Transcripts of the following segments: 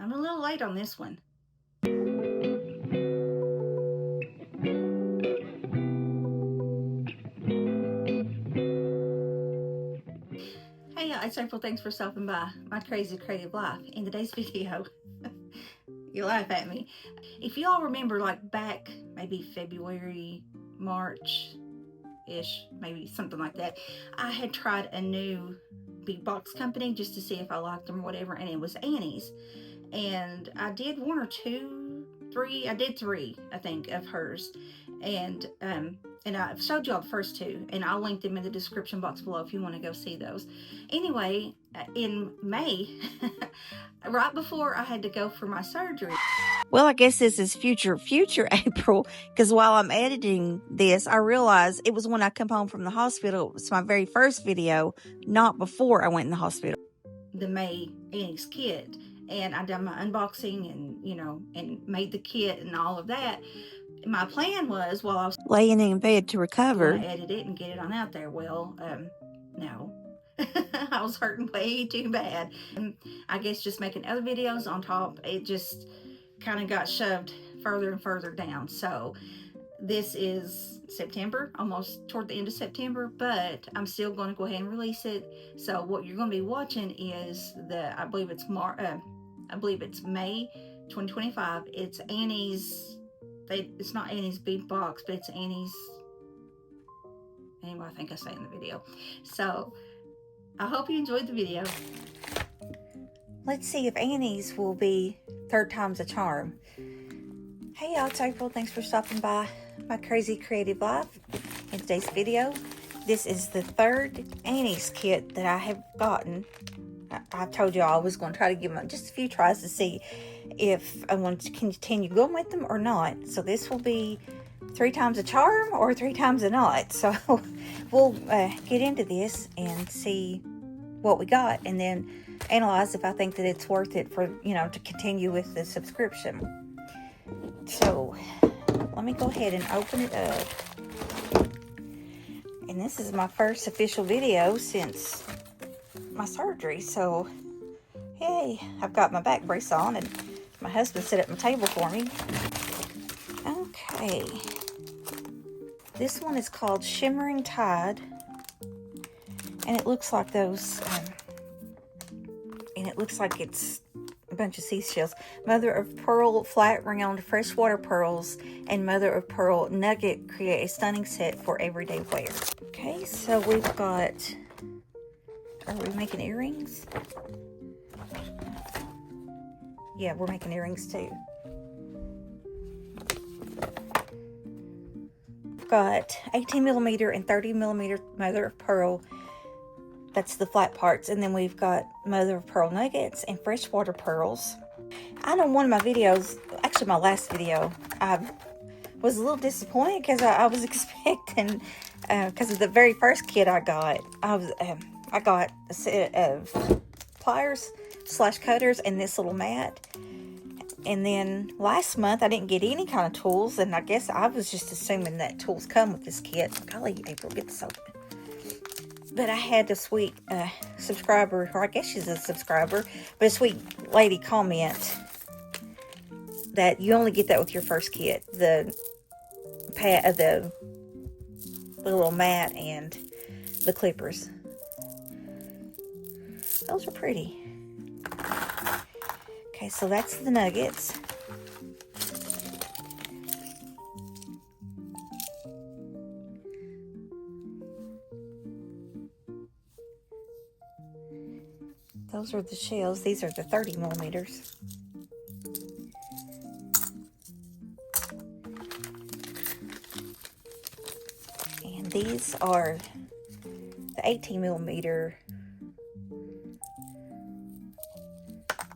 I'm a little late on this one. Hey, it's April. Thanks for stopping by my crazy creative life. In today's video, you laugh at me. If y'all remember, like back maybe February, March-ish, maybe something like that, I had tried a new big box company just to see if I liked them or whatever, and it was Annie's. And I did one or two, three. I did three, I think, of hers, and I showed y'all the first two, and I'll link them in the description box below if you want to go see those. Anyway, in May, right before I had to go for my surgery. Well, I guess this is future April, because while I'm editing this, I realized it was when I come home from the hospital. It was my very first video, not before I went in the hospital. The May Annie's kit, and I done my unboxing and, you know, and made the kit and all of that. My plan was, while I was laying in bed to recover, to edit it and get it on out there. Well, no. I was hurting way too bad. And I guess just making other videos on top, it just kind of got shoved further and further down. So this is September, almost toward the end of September, but I'm still going to go ahead and release it. So what you're going to be watching is I believe it's May 2025. It's Annie's. It's not Annie's big box, but it's Annie's. Anyway, I think I say in the video. So I hope you enjoyed the video. Let's see if Annie's will be third time's a charm. Hey y'all, it's April. Thanks for stopping by my crazy creative life. In today's video, this is the third Annie's kit that I have gotten. I told you I was going to try to give them just a few tries to see if I want to continue going with them or not. So this will be 3 times a charm or 3 times a not. So we'll get into this and see what we got, and then analyze if I think that it's worth it for, you know, to continue with the subscription. So let me go ahead and open it up. And this is my first official video since my surgery. So hey, I've got my back brace on, and my husband set up my table for me. Okay. This one is called Shimmering Tide. And it looks like those, and it looks like it's a bunch of seashells. Mother of Pearl Flat Round Freshwater Pearls and Mother of Pearl Nugget create a stunning set for everyday wear. Okay, so we've got, are we making earrings? Yeah, we're making earrings too. We've got 18mm and 30mm Mother of Pearl. That's the flat parts. And then we've got Mother of Pearl Nuggets and Freshwater Pearls. I know one of my videos, actually my last video, I was a little disappointed because I was expecting, because of the very first kit I got, I got a set of pliers / cutters and this little mat. And then last month I didn't get any kind of tools, and I guess I was just assuming that tools come with this kit. Golly, April, get this open. But I had a sweet subscriber, or I guess she's a subscriber, but a sweet lady comment that you only get that with your first kit. The little mat and the clippers. Those are pretty. Okay, so that's the nuggets. Those are the shells. These are the 30mm. And these are the 18mm.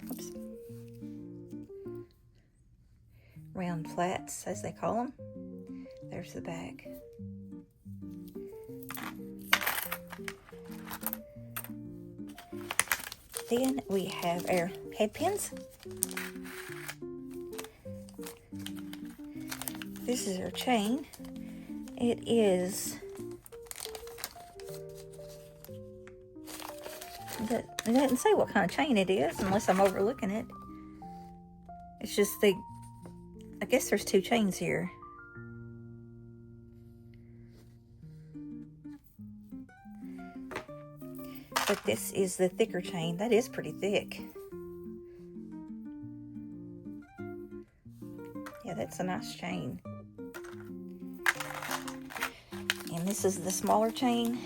Oops. Round flats, as they call them. There's the back. Then we have our head pins. This is our chain. It is, it doesn't say what kind of chain it is unless I'm overlooking it. It's just I guess there's 2 chains here. But this is the thicker chain. That is pretty thick. Yeah, that's a nice chain. And this is the smaller chain.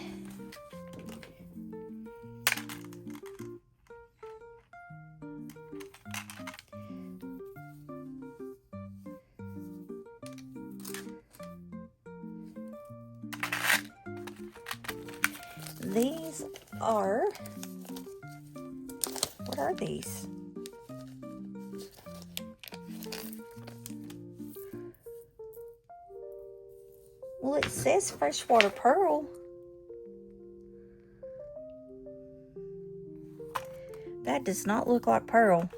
These are, what are these? Well, it says freshwater pearl. That does not look like pearl.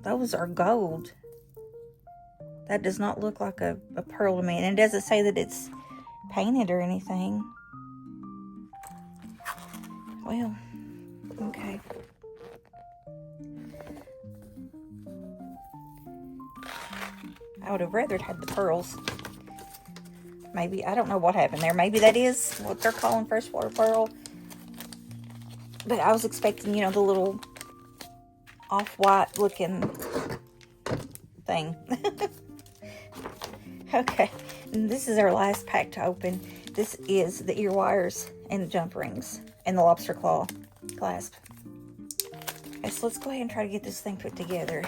Those are gold. That does not look like a pearl to me. And it doesn't say that it's painted or anything. Well, okay. I would have rather had the pearls. Maybe, I don't know what happened there. Maybe that is what they're calling freshwater pearl. But I was expecting, you know, the little off-white looking thing. Okay, and this is our last pack to open. This is the Earwires and the Jumprings and the lobster claw clasp. Okay, so let's go ahead and try to get this thing put together.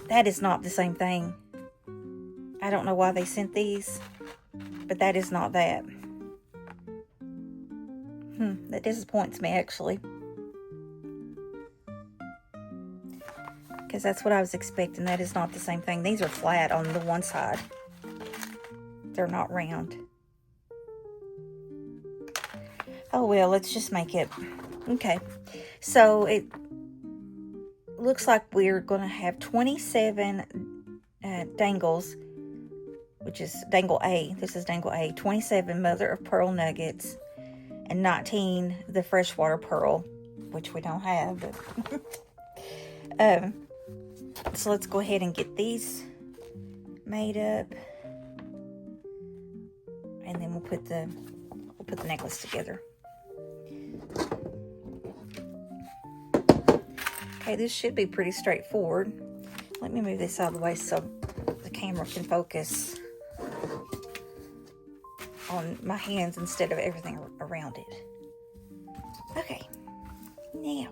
That is not the same thing. I don't know why they sent these, but that is not that. That disappoints me, actually. Because that's what I was expecting. That is not the same thing. These are flat on the one side. They're not round. Oh, well, let's just make it. Okay. So, it looks like we're going to have 27 dangles, which is dangle A. This is dangle A. 27 mother of pearl nuggets. And 19 the freshwater pearl, which we don't have. But so let's go ahead and get these made up, and then we'll put the necklace together. Okay, this should be pretty straightforward. Let me move this out of the way so the camera can focus on my hands instead of everything around it. Okay, now yeah.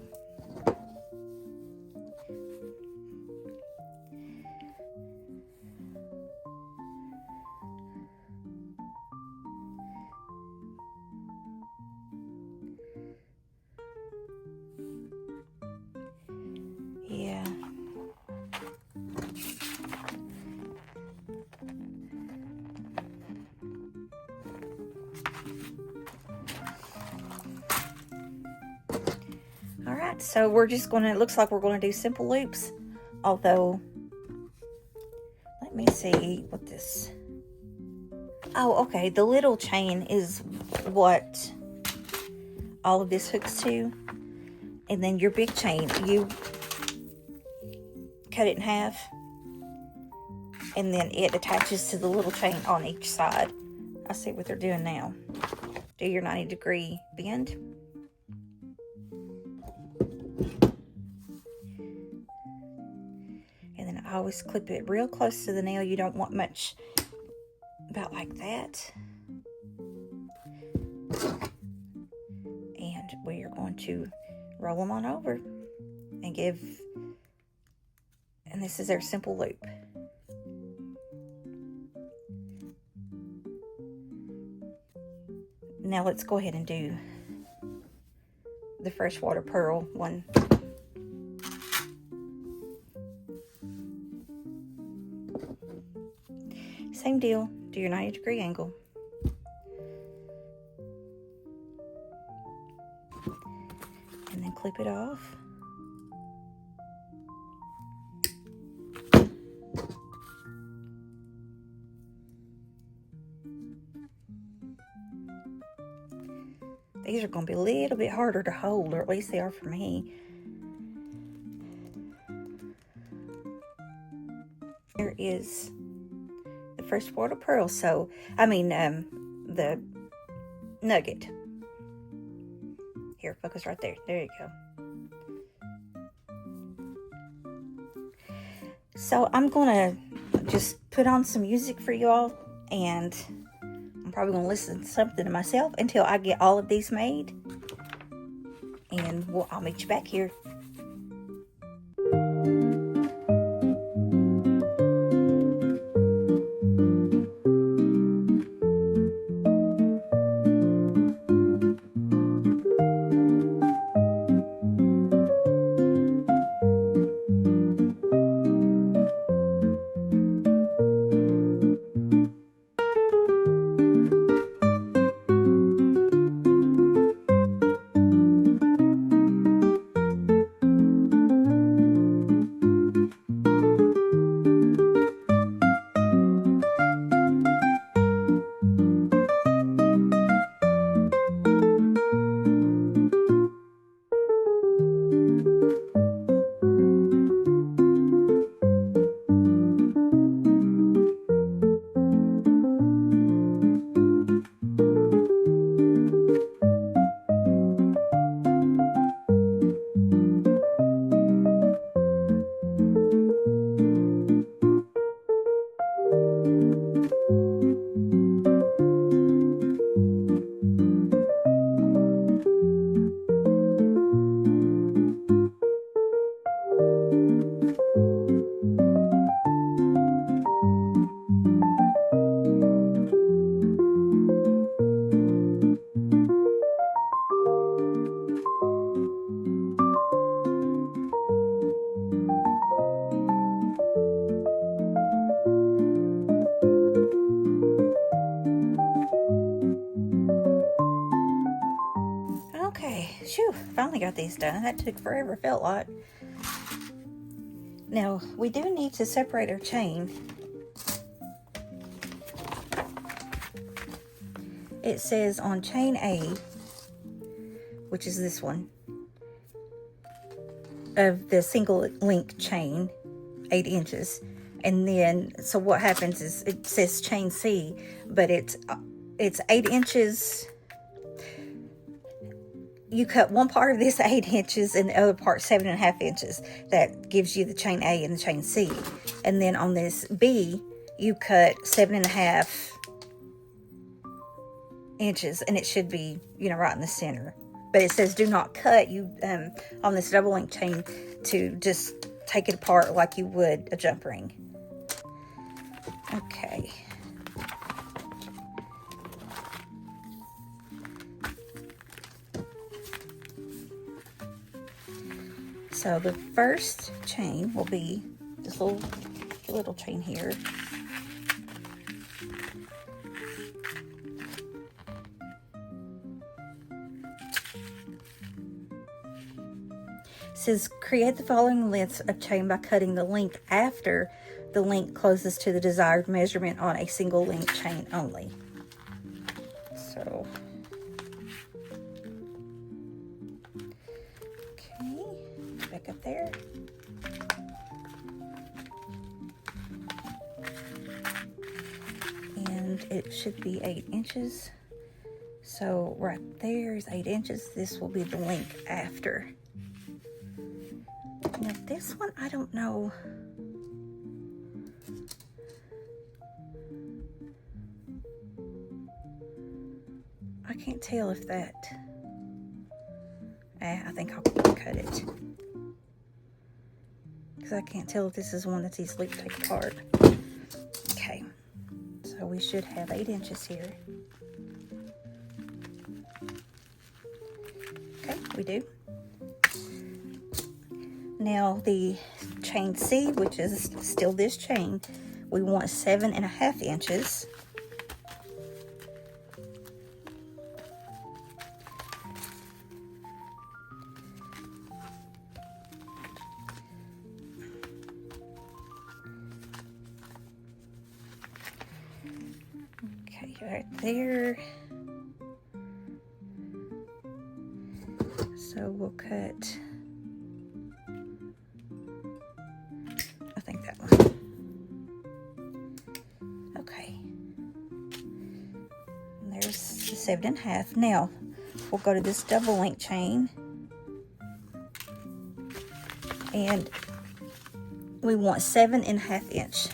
Alright, so we're just gonna, it looks like we're gonna do simple loops, although, let me see what this, oh, okay, the little chain is what all of this hooks to, and then your big chain, you cut it in half, and then it attaches to the little chain on each side. I see what they're doing now. Do your 90-degree bend. And then I always clip it real close to the nail. You don't want much, about like that. And we are going to roll them on over and give, and this is our simple loop. Now let's go ahead and do the freshwater pearl one. Same deal, do your 90-degree angle. And then clip it off. These are going to be a little bit harder to hold, or at least they are for me. Here is the freshwater pearl. So, the nugget. Here, focus right there. There you go. So I'm going to just put on some music for y'all, and I'm probably going to listen to something to myself until I get all of these made. And I'll meet you back here. Okay, phew, finally got these done. That took forever, felt like. Now, we do need to separate our chain. It says on chain A, which is this one, of the single link chain, 8 inches. And then, so what happens is it says chain C, but it's 8 inches. You cut one part of this 8 inches and the other part 7.5 inches. That gives you the chain A and the chain C. And then on this B, you cut 7.5 inches, and it should be, right in the center. But it says do not cut you on this double link chain, to just take it apart like you would a jump ring. Okay. So the first chain will be this little chain here. It says create the following lengths of chain by cutting the length after the link closes to the desired measurement on a single link chain only. So, okay, back up there. And it should be 8 inches. So right there is 8 inches. This will be the length after. Now this one, I don't know. I can't tell if that, I think I'll cut it. Because I can't tell if this is one that's easily to take apart. Okay, so we should have 8 inches here. Okay, we do. Now the chain C, which is still this chain, we want 7.5 inches. Okay, right there. we'll cut, I think that one. Okay. And there's the 7.5. Now, we'll go to this double link chain. And we want 7.5 inch.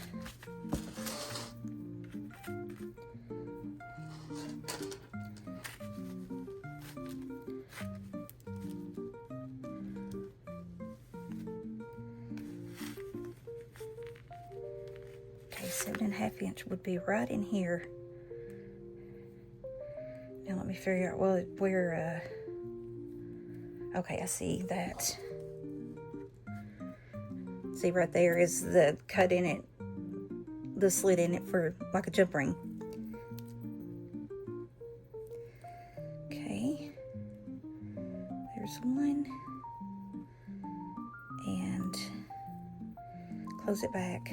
Okay, 7.5 inch would be right in here. Now let me figure out where, okay, I see that. See, right there is the cut in it, the slit in it for like a jump ring. Okay, there's one, and close it back.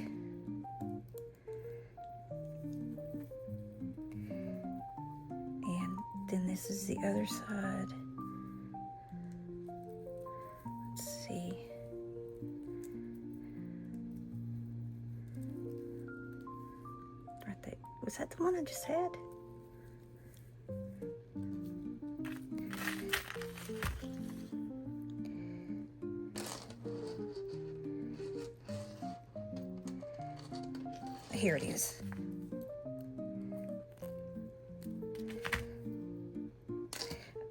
And then this is the other side. Let's see. Right there. Was that the one I just had? Here it is.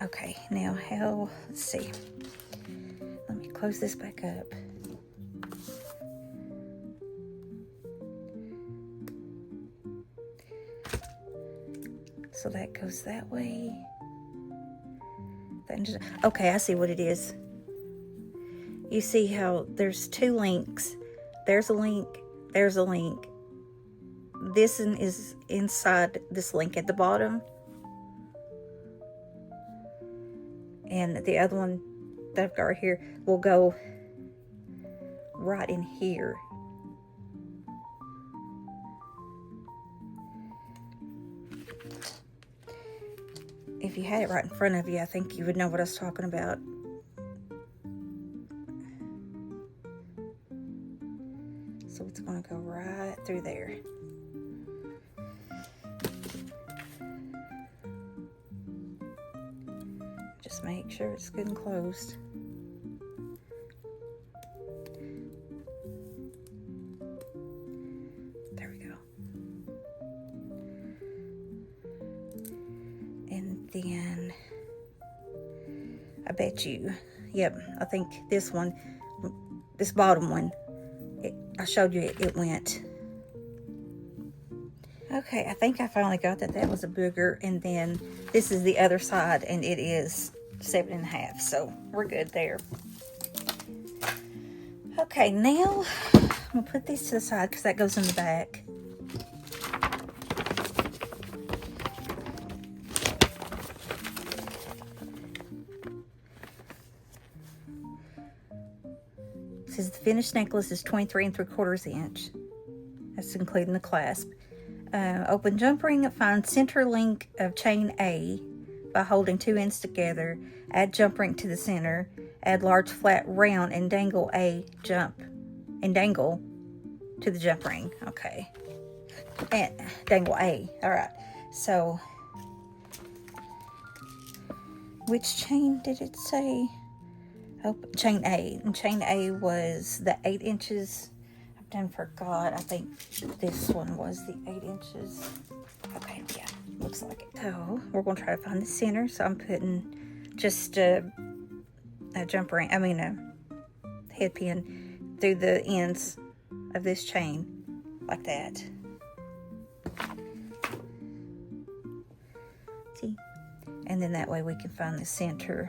Okay, now how, let's see. Let me close this back up. So that goes that way. Okay, I see what it is. You see how there's two links. There's a link, there's a link. This one is inside this link at the bottom. And the other one that I've got right here will go right in here. If you had it right in front of you, I think you would know what I was talking about. So it's going to go right through there. Just make sure it's good and closed. There we go. And then I bet you, yep, I think this one, this bottom one, I showed you it went. Okay, I think I finally got that. That was a booger, and then this is the other side, and it is 7.5, so we're good there. Okay, now I'm gonna put these to the side because that goes in the back. It says the finished necklace is 23 3/4 inch. That's including the clasp. Open jump ring, find center link of chain A by holding 2 ends together. Add jump ring to the center. Add large flat round and dangle to the jump ring. Okay. And dangle A. Alright. So, which chain did it say? Oh, chain A. And chain A was the 8 inches. I've done forgot. I think this one was the 8 inches. Okay, yeah. Looks like it. So, we're going to try to find the center. So, I'm putting just a jump ring, a head pin through the ends of this chain, like that. See? And then that way we can find the center.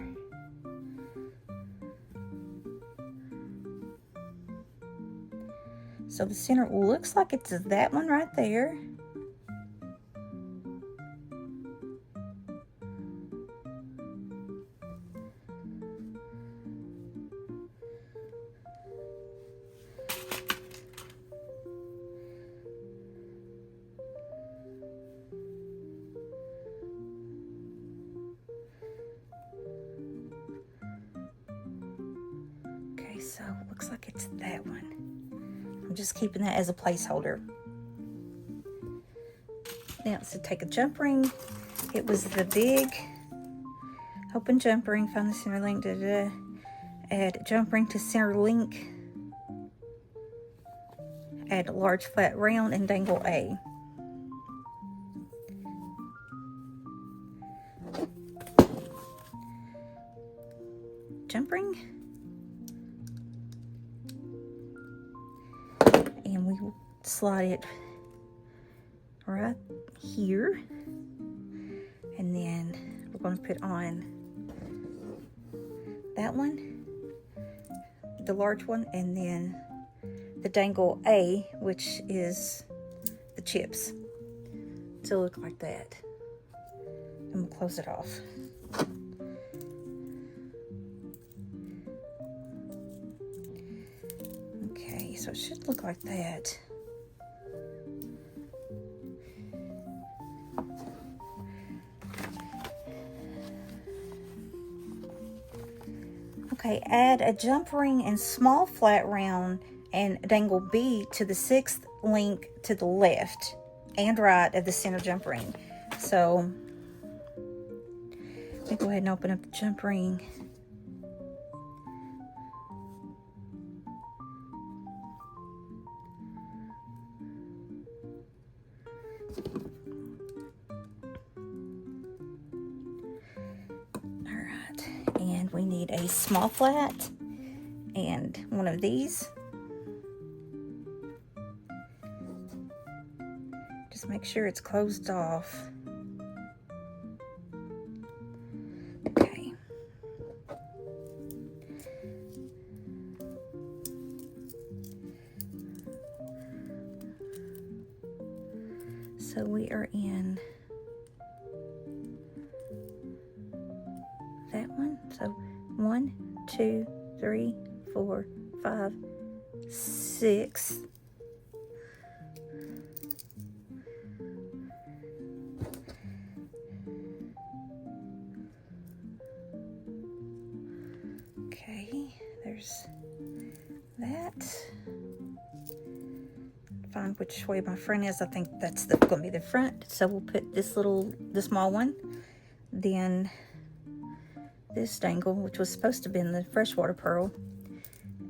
So the center looks like it's that one right there. looks like it's that one. I'm just keeping that as a placeholder. Now, so take a jump ring. It was the big open jump ring, find the center link, add jump ring to center link, add a large flat round and dangle A. Jump ring, and we will slide it right here, and then we're going to put on that one, the large one, and then the dangle A, which is the chips, to look like that. And we'll close it off. Okay, so it should look like that. Okay, add a jump ring and small flat round and dangle B to the 6th link to the left and right of the center jump ring. So let me go ahead and open up the jump ring. And we need a small flat and one of these. Just make sure it's closed off. Okay. So we are in that one. So 1, 2, 3, 4, 5, 6. Okay, there's that. Find which way my front is. I think that's going to be the front. So we'll put the small one, then this dangle, which was supposed to be in the freshwater pearl,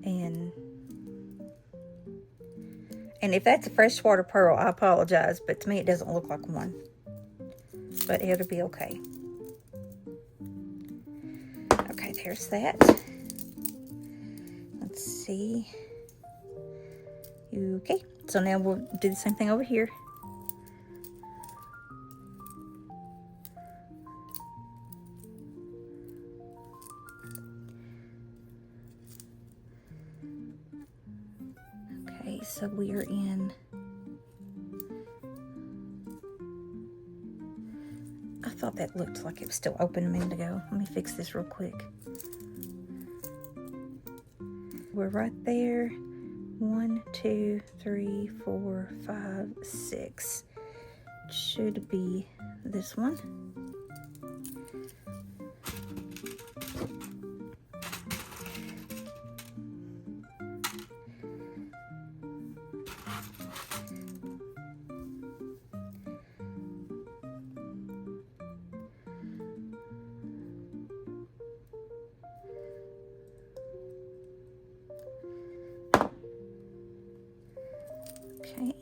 and if that's a freshwater pearl, I apologize, but to me it doesn't look like one, but it'll be okay. Okay, there's that. Let's see. Okay, so now we'll do the same thing over here. Okay, so we are in, I thought that looked like it was still open a minute ago. Let me fix this real quick. We're right there. 1, 2, 3, 4, 5, 6. Should be this one. Okay.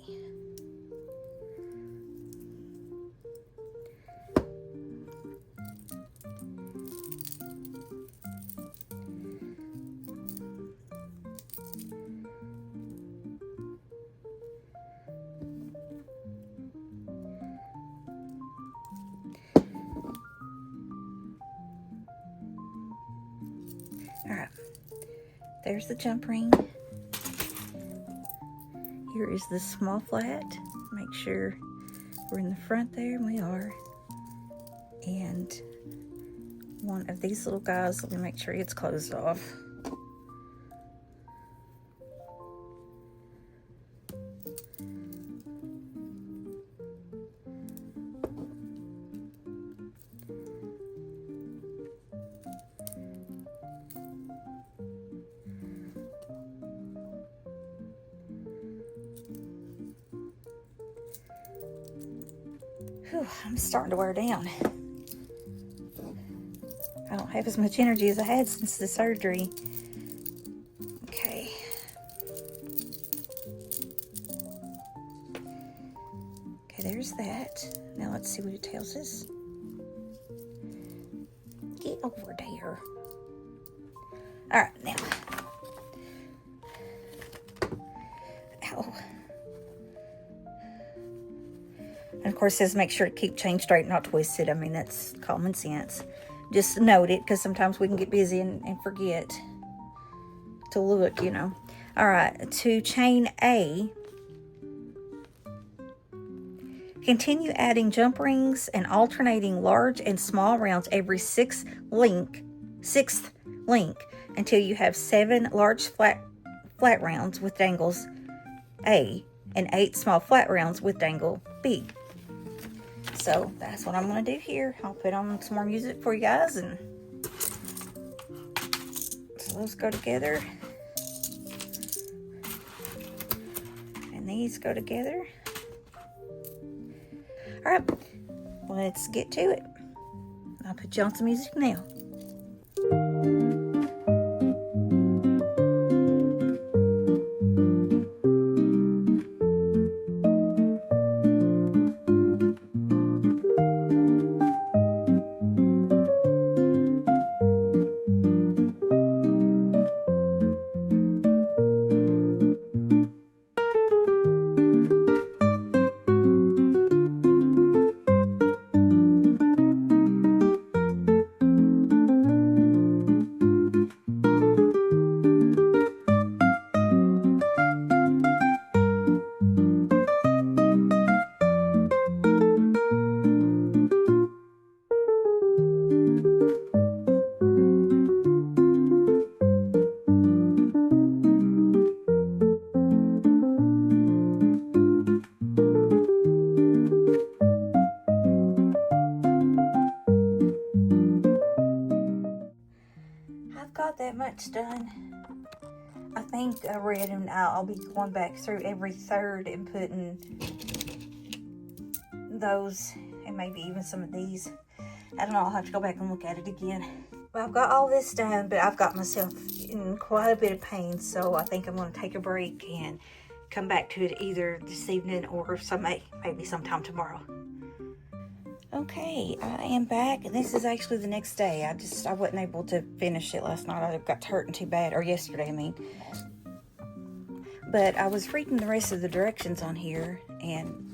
All right. There's the jump ring. Here is the small flat. Make sure we're in the front there, and we are. And one of these little guys, let me make sure it's closed off. Whew, I'm starting to wear down. I don't have as much energy as I had since the surgery. Okay. Okay, there's that. Now let's see what it tells us. Get over there. Alright, now. Ow. And of course it says make sure to keep chain straight, not twisted. I mean, that's common sense. Just note it, because sometimes we can get busy and forget to look, you know. Alright, to chain A, continue adding jump rings and alternating large and small rounds every sixth link until you have 7 large flat rounds with dangles A and 8 small flat rounds with dangle B. So that's what I'm going to do here. I'll put on some more music for you guys, and so those go together. And these go together. Alright, let's get to it. I'll put you on some music now. That much done. I think I read, and I'll be going back through every third and putting those, and maybe even some of these. I don't know, I'll have to go back and look at it again. Well, I've got all this done, but I've got myself in quite a bit of pain, so I think I'm going to take a break and come back to it either this evening or maybe sometime tomorrow. Okay, I am back. This is actually the next day. I wasn't able to finish it last night. I got hurting too bad, or yesterday, I mean. But I was reading the rest of the directions on here, and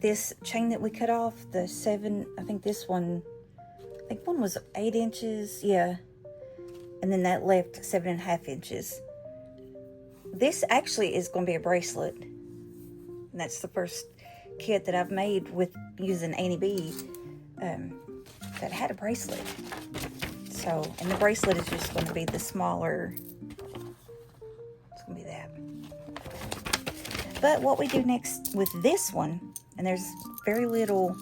this chain that we cut off, the 7, I think one was 8 inches, yeah. And then that left 7.5 inches. This actually is going to be a bracelet. And that's the first kit that I've made with using Annie Bead that had a bracelet. So, and the bracelet is just going to be the smaller. It's going to be that. But what we do next with this one, and there's very little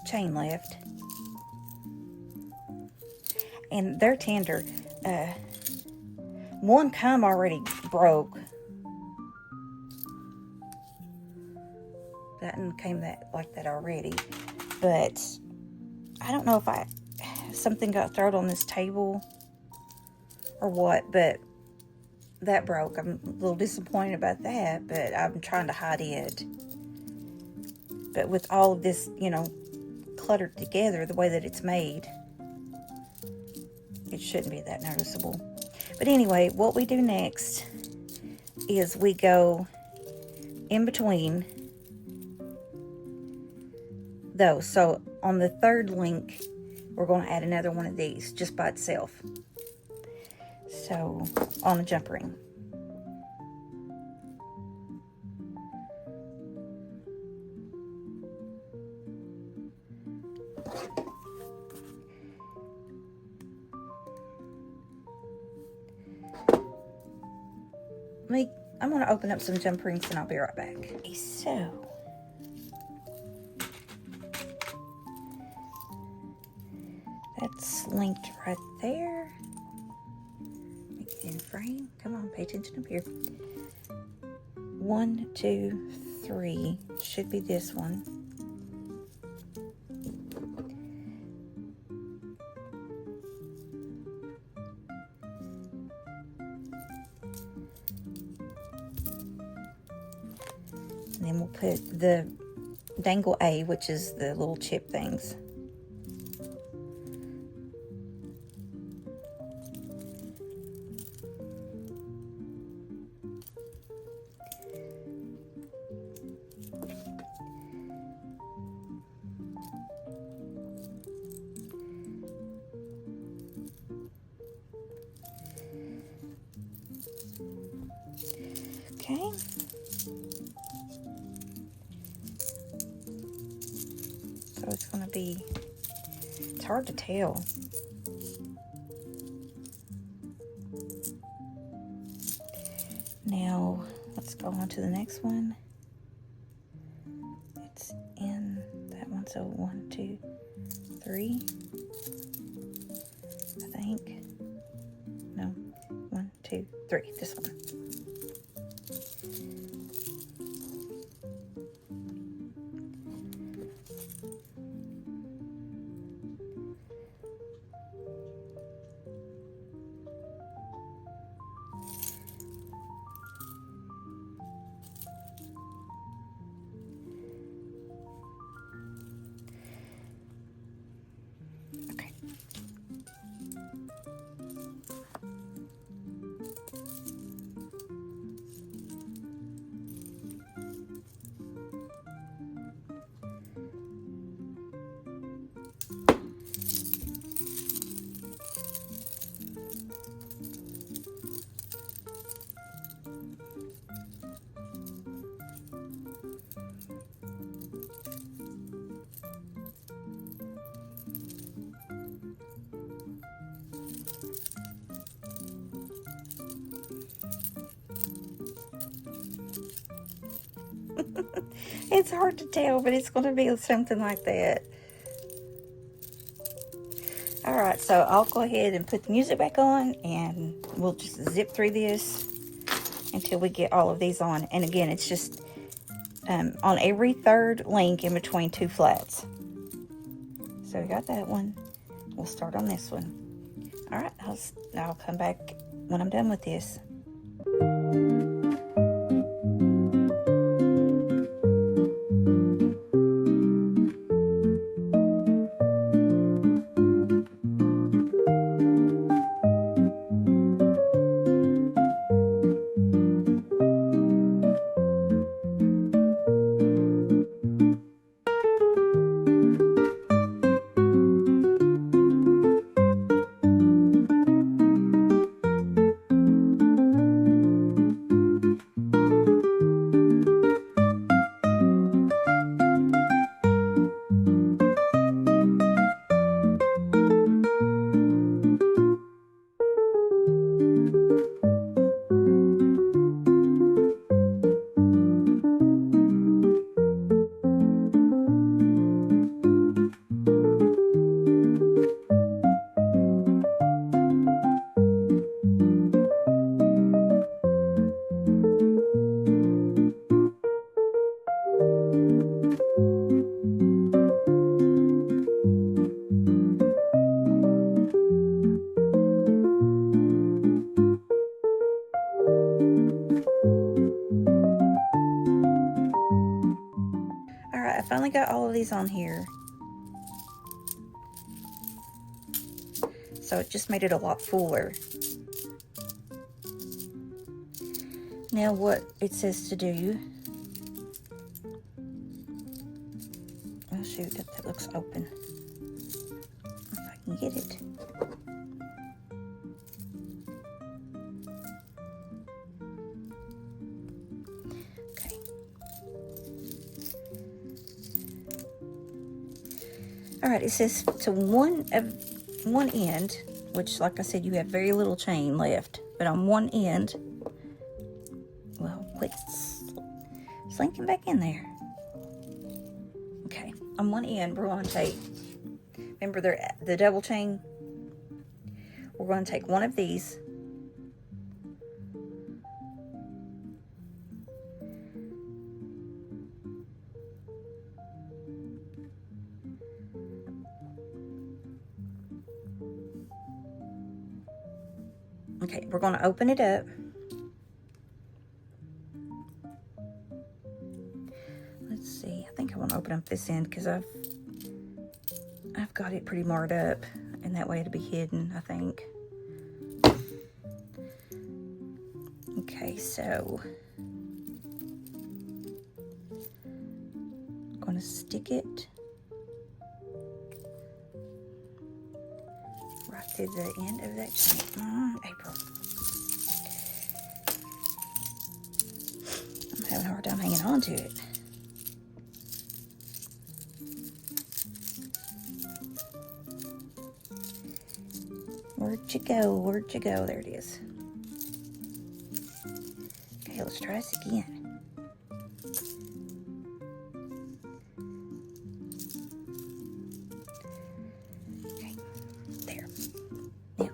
chain left, and they're tender. One comb already broke. That one came like that already, but I don't know if something got thrown on this table or what, but that broke. I'm a little disappointed about that, but I'm trying to hide it. But with all of this, you know, cluttered together the way that it's made, it shouldn't be that noticeable. But anyway, what we do next is we go in between those. So on the third link, we're going to add another one of these just by itself. So on a jump ring. I'm going to open up some jump rings and I'll be right back. Okay, so that's linked right there. Make it in frame. Come on, pay attention up here. 1, 2, 3. Should be this one. And then we'll put the dangle A, which is the little chip things. Okay. So it's going to be, it's hard to tell. Now, let's go on to the next one. It's in that one, so 1, 2, 3. I think. No, 1, 2, 3. This one. It's hard to tell, but it's going to be something like that. Alright, so I'll go ahead and put the music back on, and we'll just zip through this until we get all of these on. And again, it's just on every third link in between 2 flats. So we got that one. We'll start on this one. Alright, I'll come back when I'm done with this. I finally got all of these on here. So it just made it a lot fuller. Now what it says to do. Oh shoot, that looks open. If I can get it. Alright, it says to one end, which like I said, you have very little chain left, but on one end, well, quit slinking back in there. Okay, on one end, we're going to take, remember the double chain? We're going to take one of these, okay, we're going to open it up. Let's see, I think I want to open up this end because I've got it pretty marked up, and that way it'll be hidden, I think. Okay, so I'm going to stick it right through the end of that chain. April. I'm having a hard time hanging on to it. Where'd you go? Where'd you go? There it is. Okay, let's try this again. Okay, there. Now.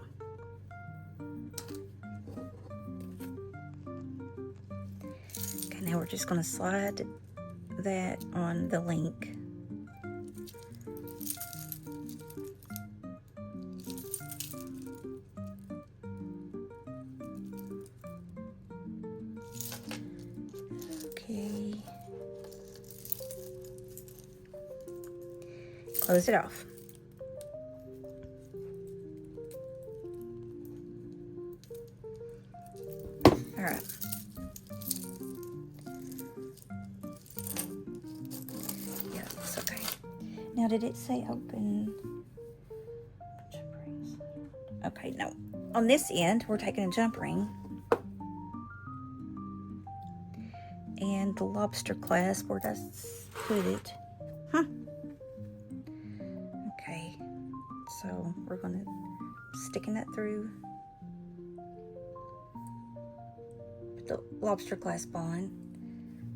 Okay, now we're just going to slide that on the link. Okay. Close it off. All right. Yeah, it's okay. Now, did it say open? Okay, no. On this end, we're taking a jump ring and the lobster clasp. Where does it put it? Okay, so we're gonna sticking that through. Put the lobster clasp on,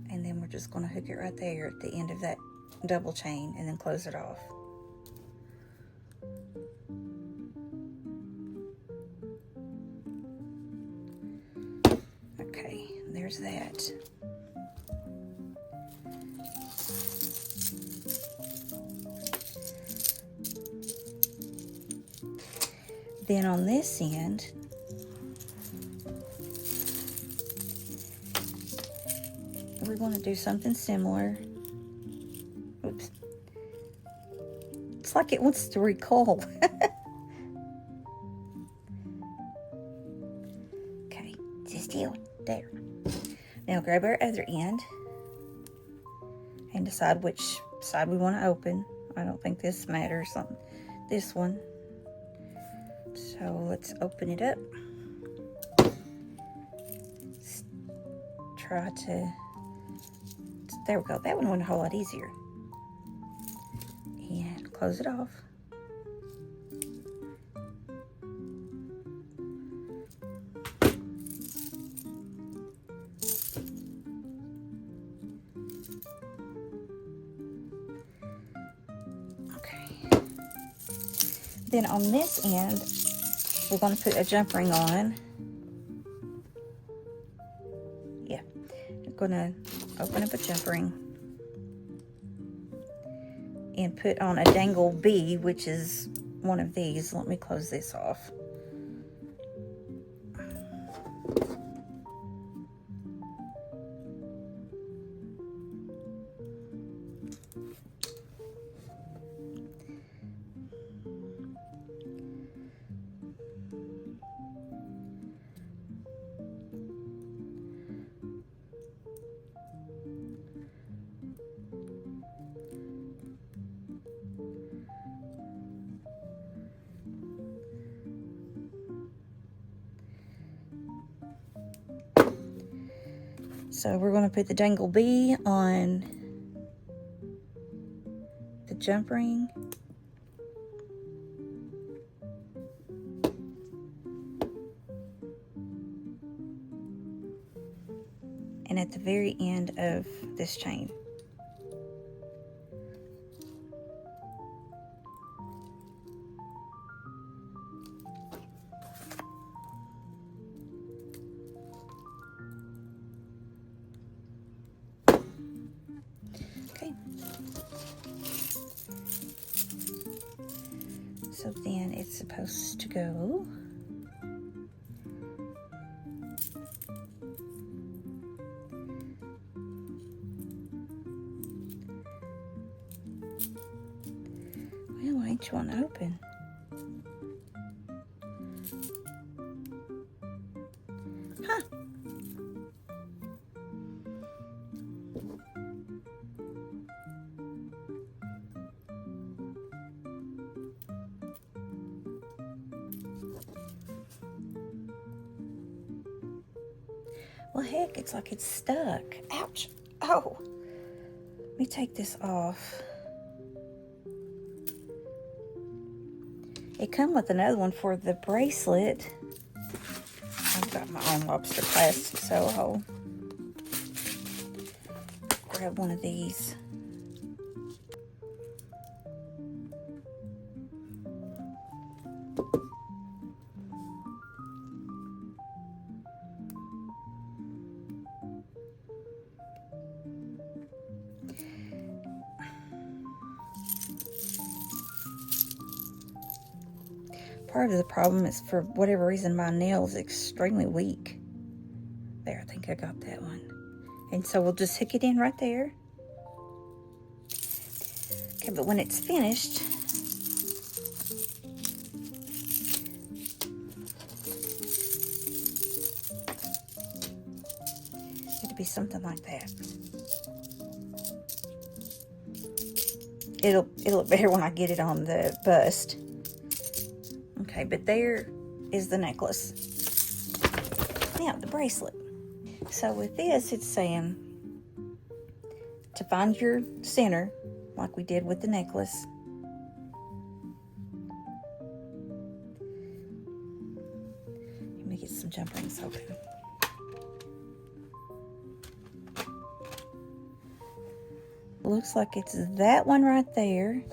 and then we're just gonna hook it right there at the end of that double chain, and then close it off. Okay, there's that. Then on this end, we're going to do something similar. Oops. It's like it wants to recall. Okay, just still there. Now grab our other end and decide which side we want to open. I don't think this matters on this one. So let's open it up. Let's try to, there we go. That one went a whole lot easier. And close it off. Okay. Then on this end, we're going to put a jump ring on. Yeah, I'm going to open up a jump ring and put on a dangle bead, which is one of these. Let me close this off. So we're going to put the dangle bee on the jump ring. And at the very end of this chain. Okay. So then it's supposed to go each one open. Huh. Well, heck, it's like it's stuck. Ouch. Oh. Let me take this off. It come with another one for the bracelet. I've got my own lobster plastic Soho. Grab one of these. Part of the problem is, for whatever reason, my nail is extremely weak. There, I think I got that one. And so we'll just hook it in right there. Okay, but when it's finished, it'll be something like that. It'll look better when I get it on the bust. Okay, but there is the necklace. Now, the bracelet. So with this, it's saying to find your center, like we did with the necklace. Let me get some Jumprings open. Looks like it's that one right there.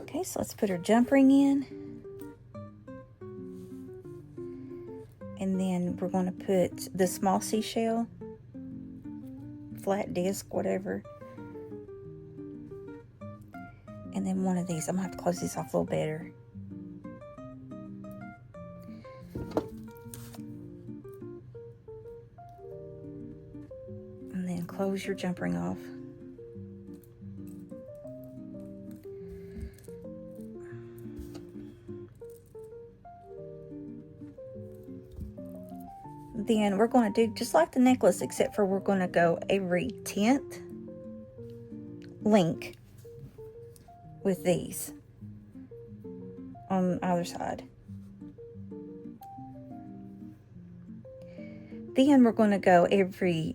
Okay, so let's put our Jumpring in. And then we're going to put the small seashell, flat disc, whatever. And then one of these. I'm going to have to close these off a little better. And then close your Jumpring off. Then we're going to do just like the necklace, except for we're going to go every 10th link with these on either side. Then we're going to go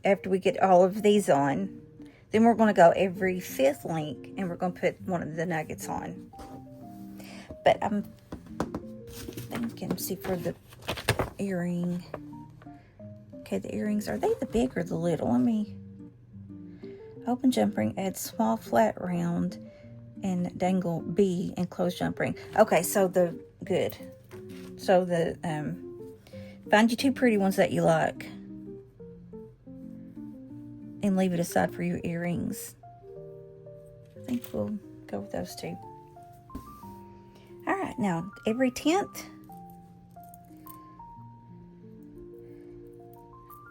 after we get all of these on, then we're going to go every 5th link, and we're going to put one of the nuggets on. But I'm thinking, see, for the earring. Okay, the earrings, are they the big or the little? Let me open Jumpring, add small flat round, and dangle B and close Jumpring. Okay, so find you 2 pretty ones that you like and leave it aside for your earrings. I think we'll go with those 2. All right, now every 10th.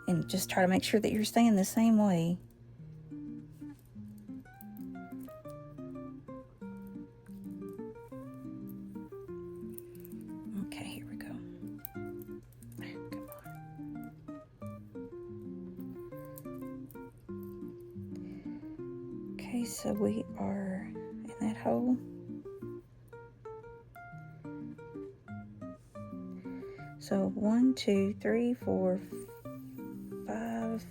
And just try to make sure that you're staying the same way. Okay, here we go. Come on. Okay, so we are in that hole. So 1, 2, 3, 4, 5,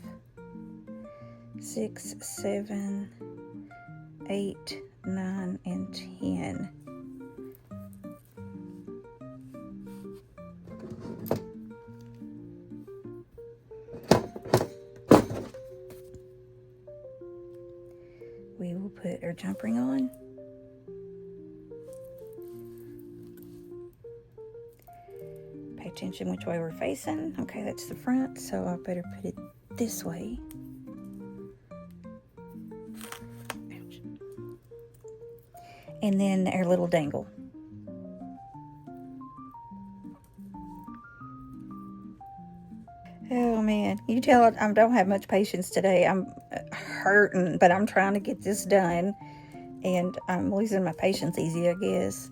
6, 7, 8, 9, and 10. We will put our Jumpring on. Pay attention which way we're facing. Okay, that's the front, so I better put it this way. Ouch. And then our little dangle. come in. You tell I don't have much patience today. I'm hurting, but I'm trying to get this done. And I'm losing my patience easy, I guess.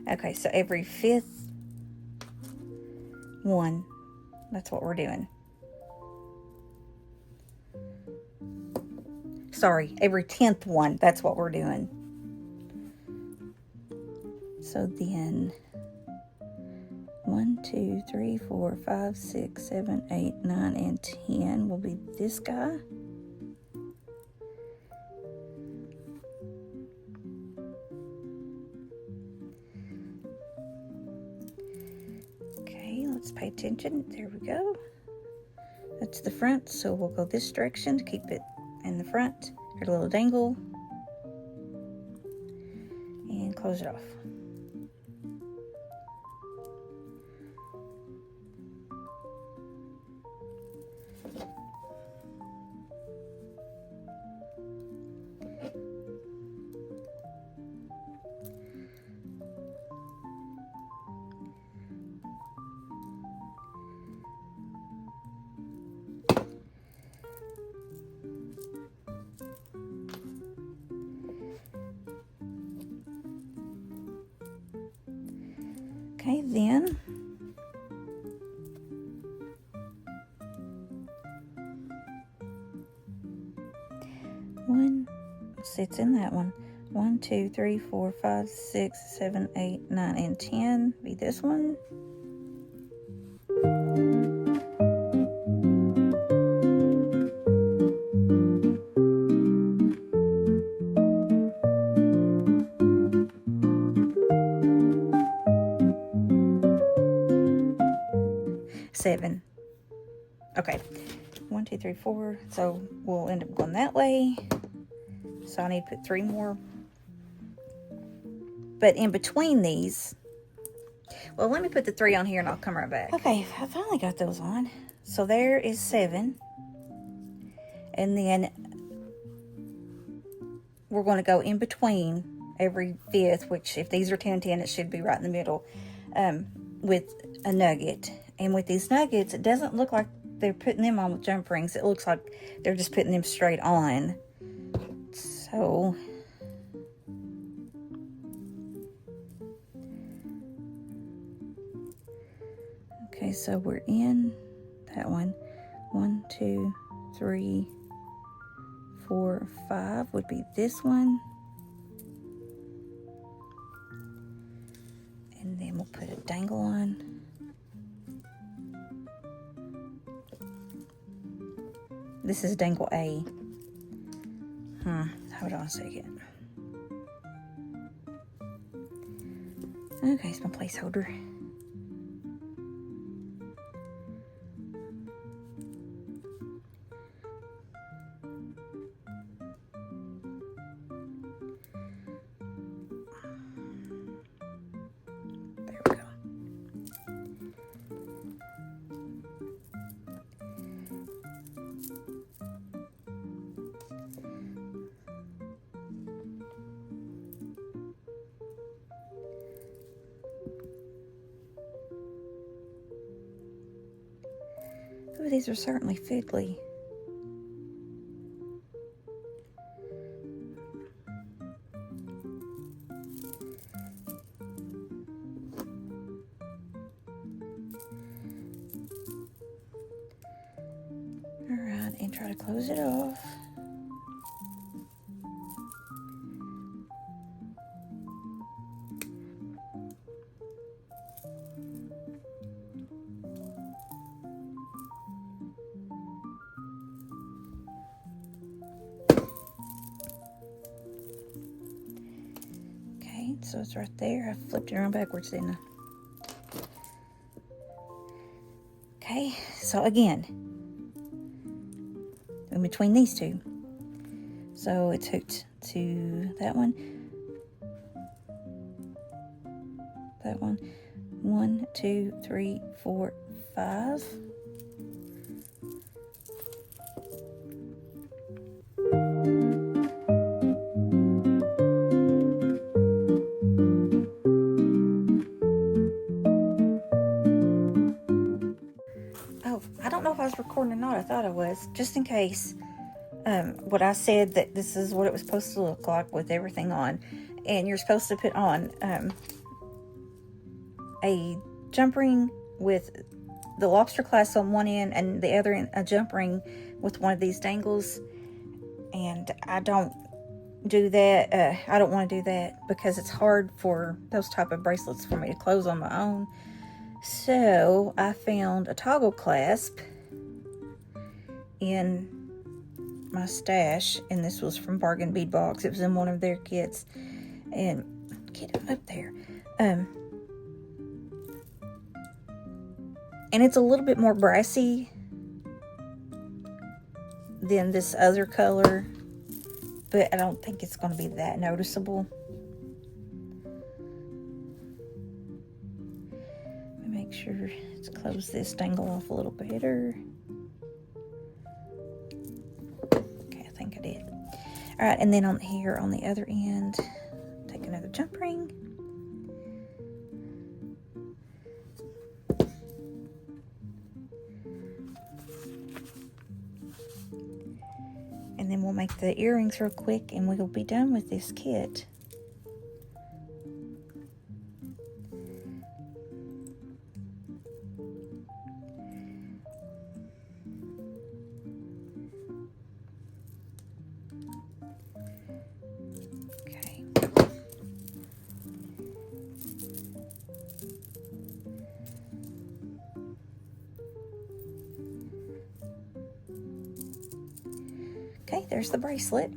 Okay, so every 5th one, that's what we're doing. Sorry, every 10th one, that's what we're doing. So then 1, 2, 3, 4, 5, 6, 7, 8, 9, and 10 will be this guy. Okay, let's pay attention. There we go. That's the front, so we'll go this direction to keep it in the front. Here's a little dangle. And close it off. Okay, then it's in that one. 1, 2, 3, 4, 5, 6, 7, 8, 9, and 10 be this one. Seven. Okay, 1, 2, 3, 4. So we'll end up going that way. So I need to put 3 more. But in between these, well, let me put the 3 on here and I'll come right back. Okay, I finally got those on. So there is 7. And then we're going to go in between every 5th, which if these are 10 and 10, it should be right in the middle, with a nugget. And with these nuggets, it doesn't look like they're putting them on with Jumprings. It looks like they're just putting them straight on. So okay, so we're in that one. 1, 2, 3, 4, 5 would be this one. And then we'll put a dangle on. This is dangle A. Hold on a second. Okay, it's my placeholder. There we go. Ooh, these are certainly fiddly. Alright, and try to close it off. So it's right there. I flipped it around backwards, didn't I? Okay, so again, in between these two. So it's hooked to that one. That one. 1, 2, 3, 4, 5. I was, just in case what I said, that this is what it was supposed to look like with everything on. And you're supposed to put on a jump ring with the lobster clasp on one end and the other end a jump ring with one of these dangles. And I don't do that. I don't want to do that because it's hard for those type of bracelets for me to close on my own. So I found a toggle clasp in my stash, and this was from Bargain Bead Box. It was in one of their kits. And get it up there. And it's a little bit more brassy than this other color, but I don't think it's going to be that noticeable. Let me make sure to close this dangle off a little better. Okay, I think I did. All right, and then on here on the other end, take another jump ring. And then we'll make the earrings real quick and we'll be done with this kit. Okay. Okay, there's the bracelet.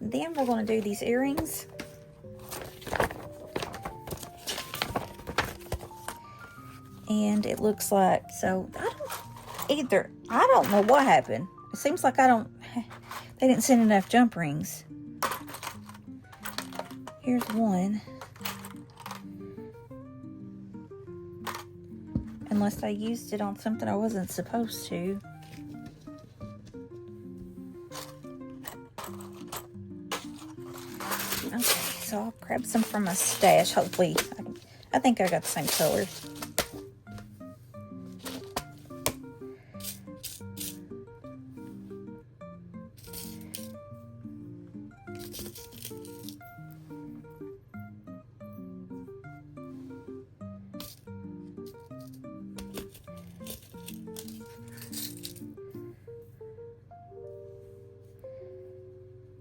Then we're going to do these earrings. And it looks like, so I don't know what happened. It seems like they didn't send enough jump rings. Here's one. Unless I used it on something I wasn't supposed to. Okay, so I'll grab some from my stash. Hopefully, I think I got the same color.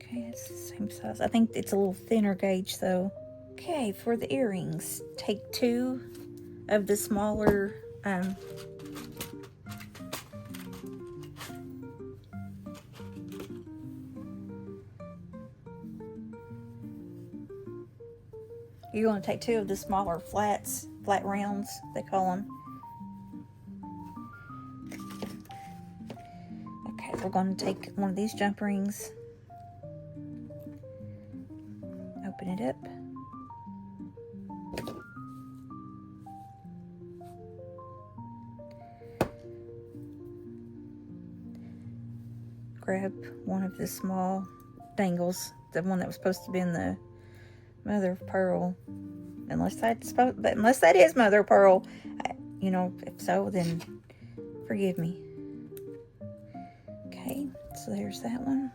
Okay, it's the same size. I think it's a little thinner gauge though. Okay, for the earrings, take 2 of the smaller you're going to take 2 of the smaller flat rounds, they call them. Okay, we're going to take one of these jump rings, open it up, grab one of the small dangles, the one that was supposed to be in the mother of pearl, unless that is mother of pearl. You know, if so, then forgive me. Okay, so there's that one.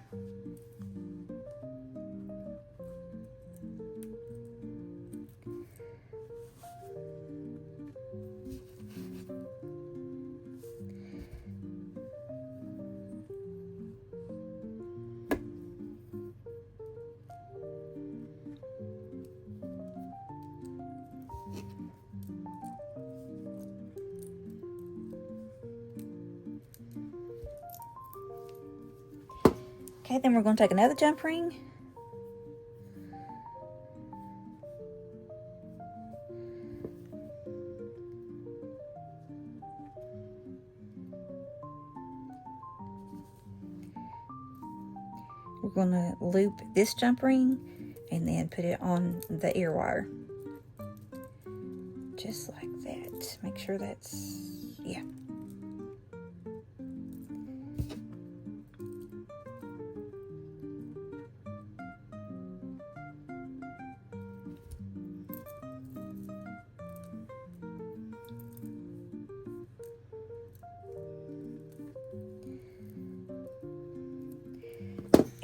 Okay, then we're going to take another jump ring. We're going to loop this jump ring and then put it on the ear wire. Just like that. Make sure that's, yeah.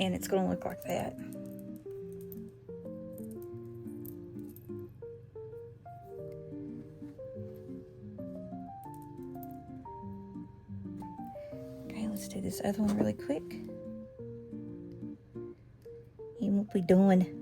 and it's going to look like that. Okay, let's do this other one really quick. And we'll be done.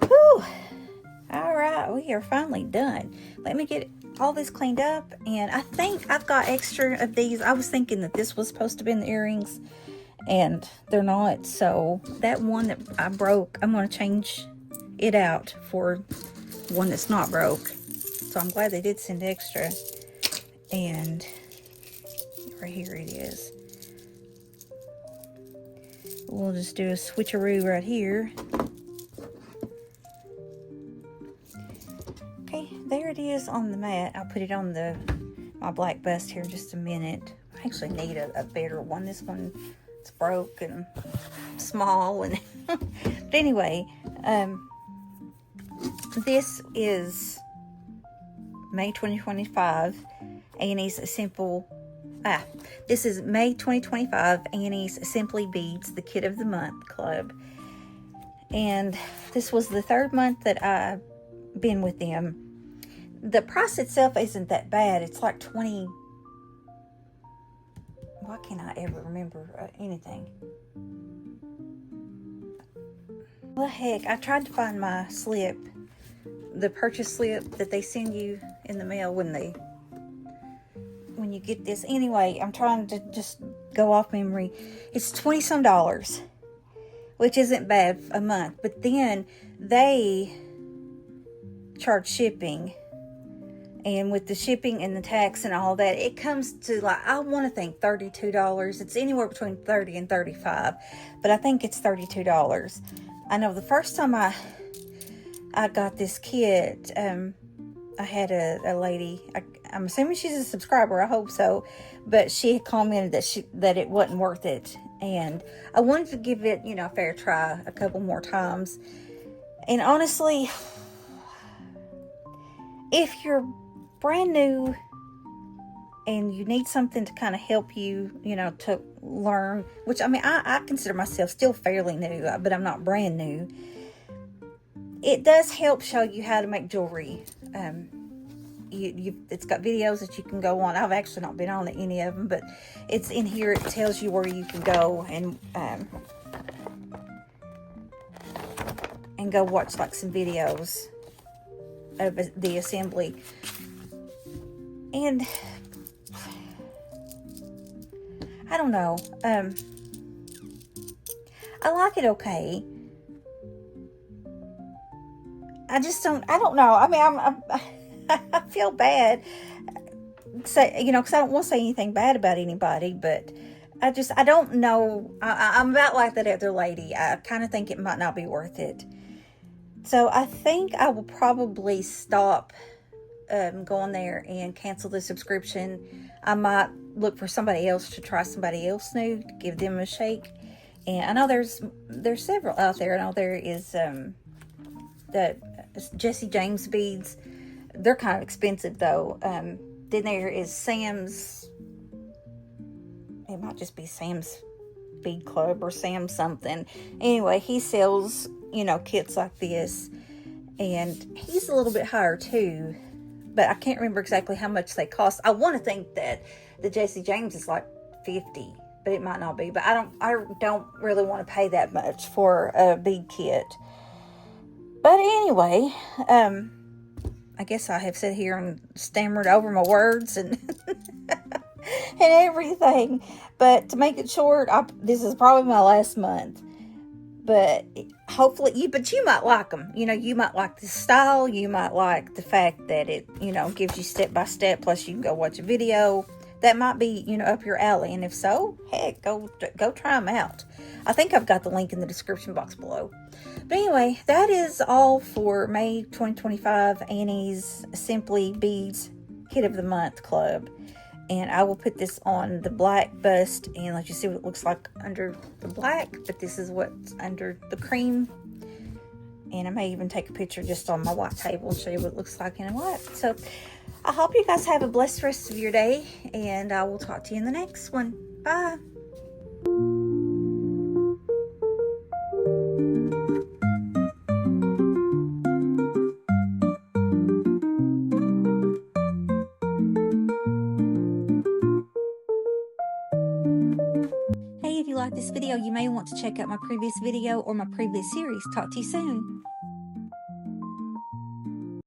Whew. All right, we are finally done. Let me get all this cleaned up, and I think I've got extra of these. I was thinking that this was supposed to be in the earrings, and they're not. So that one that I broke, I'm going to change it out for one that's not broke. So I'm glad they did send extra. And right here it is. We'll just do a switcheroo right here. Okay, there it is on the mat. I'll put it on my black bust here in just a minute. I actually need a better one. This one is broke and small. And but anyway, this is May 2025 Annie's Simple. This is May 2025 Annie's Simply Beads, the Kit of the Month Club. And this was the third month that I've been with them. The price itself isn't that bad. It's like 20. Why can't I ever remember anything? Well, heck, I tried to find my slip, the purchase slip that they send you in the mail when you get this. Anyway, I'm trying to just go off memory. It's $20 some, which isn't bad a month. But then they charge shipping, and with the shipping and the tax and all that, it comes to, like, I want to think $32. It's anywhere between $30 and $35, but I think it's $32. I know the first time I got this kit, I had a lady, I'm assuming she's a subscriber, I hope so, but she had commented that it wasn't worth it, and I wanted to give it, a fair try a couple more times. And honestly, if you're brand new and you need something to kind of help you, to learn, which, I consider myself still fairly new, but I'm not brand new. It does help show you how to make jewelry. It's got videos that you can go on. I've actually not been on any of them, but it's in here. It tells you where you can go and go watch like some videos of the assembly. And I don't know. I like it okay. I don't know. I feel bad, because I don't want to say anything bad about anybody, but I don't know. I'm about like that other lady. I kind of think it might not be worth it. So I think I will probably stop going there and cancel the subscription. I might look for somebody else to try, somebody else new, to give them a shake. And I know there's several out there. I know there is the Jesse James beads. They're kind of expensive though. Then there is Sam's. It it might just be Sam's Bead Club or Sam's something. Anyway, he sells, you know, kits like this, and he's a little bit higher too, but I can't remember exactly how much they cost. I want to think that the Jesse James is like $50, but it might not be. But I don't really want to pay that much for a bead kit. But anyway, I guess I have sat here and stammered over my words and and everything. But to make it short, this is probably my last month. But hopefully, you might like them. You know, you might like the style. You might like the fact that it, you know, gives you step by step. Plus, you can go watch a video. That might be, you know, up your alley. And if so, heck, go try them out. I think I've got the link in the description box below. But anyway, that is all for May 2025 Annie's Simply Beads Kit of the Month Club. And I will put this on the black bust and let you see what it looks like under the black. But this is what's under the cream. And I may even take a picture just on my white table and show you what it looks like in white. So I hope you guys have a blessed rest of your day. And I will talk to you in the next one. Bye. If you like this video, you may want to check out my previous video or my previous series. Talk to you soon.